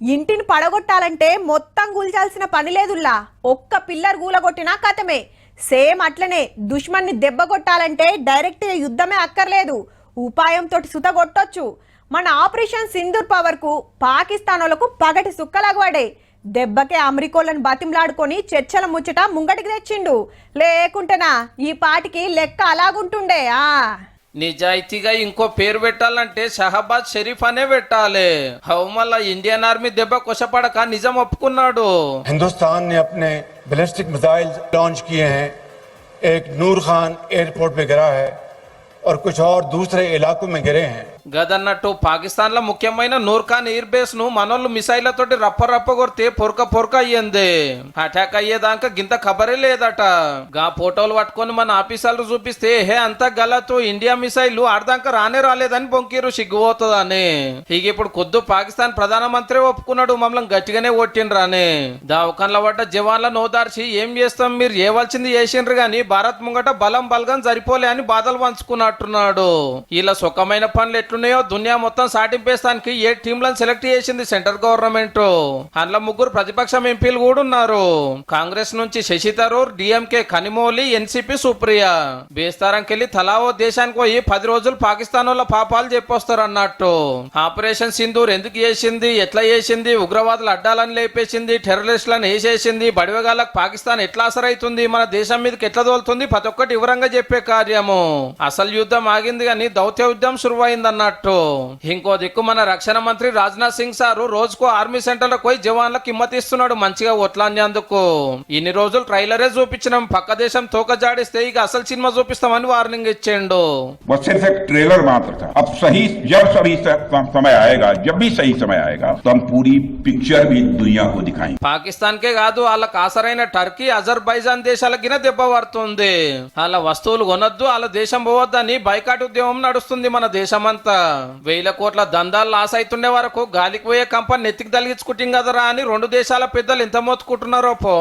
ఇంటిని పడగొట్టాలంటే మొత్తం కూల్చాల్సిన పని లేదుల్లా, ఒక్క పిల్లర్ కూలగొట్టినా కథమే. సేమ్ అట్లనే దుష్మన్ని దెబ్బ కొట్టాలంటే డైరెక్ట్ యుద్ధమే అక్కర్లేదు, ఉపాయంతో సుతగొట్టొచ్చు. మన ఆపరేషన్ సింధూర్ పవర్ కు పాకిస్తాన్ వాళ్ళకు పగటి సుక్కలాగవాడే. దెబ్బకే అమెరికోలను బతిమలాడుకొని చర్చల ముచ్చట ముంగటికి తెచ్చిండు. లేకుంటేనా ఈ పాటికి లెక్క అలాగుంటుండే. నిజాయితీగా ఇంకో పేరు పెట్టాలంటే షహబాజ్ షరీఫ్ అనే పెట్టాలి. మళ్ళా ఇండియన్ ఆర్మీ దెబ్బ కొసపడక నిజం ఒప్పుకున్నాడు. हिंदुस्तान ने अपने बैलिस्टिक मिसाइल लॉन्च किए हैं. एक नूर खान एयरपोर्ट पे गिरा है और कुछ और दूसरे इलाकों में गिरे हैं. గదన్నట్టు పాకిస్తాన్ లో ముఖ్యమైన నూర్ఖాన్ ఎయిర్ బేస్ ను మనోళ్ళు మిసైళ్లతోటి రప్ప కొడితే పొరక అయ్యింది. అటాక్ అయ్యేదాకా గింత ఖబరే లేదట. గా ఫోటోలు పట్టుకొని మన ఆఫీసర్లు చూపిస్తే హే అంతా గలతో ఇండియా మిసైల్ ఆడదాకా రాలేదని బొంకిరు, సిగ్గుపోతుందని. ఇక ఇప్పుడు కొద్దు పాకిస్తాన్ ప్రధానమంత్రి ఒప్పుకున్నాడు, మమ్మల్ని గట్టిగానే కొట్టిండ్రాని. దావకాన్ల పడ్డ జవాన్ల నోదార్చి ఏం చేస్తాం, మీరు చేయవలసింది చేసిండ్రు గాని భారత్ ముంగట బలం సరిపోలే అని బాధలు పంచుకున్నట్టున్నాడు. ఇలా సుఖమైన పనులు ఎట్లున్నాయో దునియా మొత్తం సాటింపేస్తానికి 7 టీంలను సెలెక్ట్ చేసింది సెంట్రల్ గవర్నమెంట్. అందులో 3 ప్రతిపక్షం ఎంపీలు కూడా ఉన్నారు. కాంగ్రెస్ నుంచి శశి థరూర్, డిఎంకే కనిమోలి, ఎన్సిపి సుప్రియా. బేస్తారంకెళ్లి తలా ఓ దేశానికి పోయి 10 రోజులు పాకిస్తాన్ వాళ్ళ పాపాలు చెప్పొస్తారు అన్నట్టు. ఆపరేషన్ సింధూర్ ఎందుకు చేసింది, ఎట్లా చేసింది, ఉగ్రవాదులు అడ్డాలని లేపేసింది, టెర్రరిస్టులను వేసేసింది, బడివగాలకు పాకిస్తాన్ ఎట్లా అసరైతుంది, మన దేశం మీదకి ఎట్లా తోలుతుంది, ప్రతి ఒక్కటి వివరంగా చెప్పే కార్యము. అసలు యుద్ధం ఆగింది కానీ దౌత్య యుద్ధం శురువైంది అన్నట్టు. ఇంకో దిక్కు మన రక్షణ మంత్రి రాజ్నాథ్ సింగ్ సారు రోజుకు ఆర్మీ సెంటర్ లో పోయి జవాన్లకు కిమ్మతిస్తున్నాడు మంచిగా ఒట్లాందుకు. ఇన్ని రోజులు ట్రైలరే చూపించినాం, పక్క దేశం తోక జాడిస్తే ఇక అసలు సినిమా చూపిస్తామని వార్నింగ్ ఇచ్చిండు. ट्रेलर मात्र था. अब समय आएगा, जब भी सही समय आएगा तो हम पूरी पिक्चर भी दुनिया को दिखाएंगे. పాకిస్తాన్ కే కాదు వాళ్ళకి ఆసరైన టర్కీ, అజర్బైజాన్ దేశాలకి దెబ్బ పడుతుంది. వాళ్ళ వస్తువులు కొనొద్దు, వాళ్ళ దేశం పోవద్దని బైకాట్ ఉద్యమం నడుస్తుంది మన దేశమంతా. 1000 కోట్ల దందాలు లాస్ అవుతుండే వరకు గాలికి పోయే కంపెనీ నెత్తికి తలిగించుకుంటాం కదరా అని 2 దేశాల పెద్దలు ఎంత మోతుకుంటున్నారో పో.